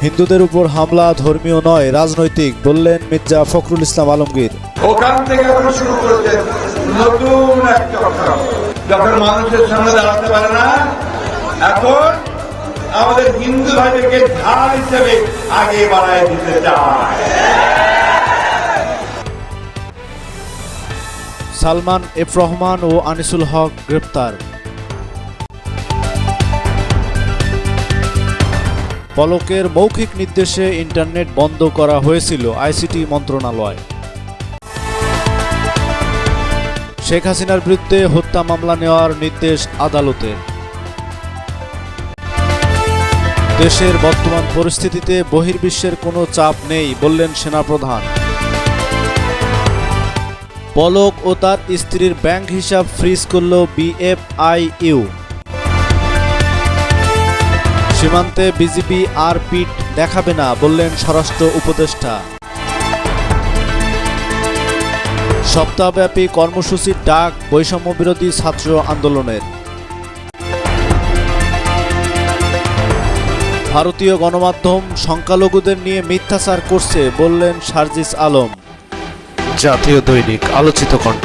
হিন্দুদের উপর হামলা ধর্মীয় নয়, রাজনৈতিক, বললেন মির্জা ফখরুল ইসলাম আলমগীর। ওখান থেকে আমরা শুরু করেছেন নতুন এক চক্র, যখন মানুষের সামনে দাঁড়াতে পারে না, এখন আমাদের হিন্দু ভাইদেরকে ঢাল হিসেবে আগে বাড়ায় দিতে চায়। সালমান এফ রহমান ও আনিসুল হক গ্রেপ্তার। পলকের মৌখিক নির্দেশে ইন্টারনেট বন্ধ করা হয়েছিল আইসিটি মন্ত্রণালয়। শেখ হাসিনার বিরুদ্ধে হত্যা মামলা নেওয়ার নির্দেশ আদালতের। দেশের বর্তমান পরিস্থিতিতে বহির্বিশ্বের কোনো চাপ নেই, বললেন সেনাপ্রধান। পলক ও তার স্ত্রীর ব্যাংক হিসাব ফ্রিজ করল বিএফআইইউ। সীমান্তে বিজিবি আর পিঠ দেখাবে না, বললেন স্বরাষ্ট্র উপদেষ্টা। সপ্তাহব্যাপী কর্মসূচির ডাক বৈষম্য বিরোধী ছাত্র আন্দোলনের। ভারতীয় গণমাধ্যম সংখ্যালঘুদের নিয়ে মিথ্যাচার করছে, বললেন সার্জিস আলম। জাতীয় দৈনিক আলোচিত কণ্ঠ।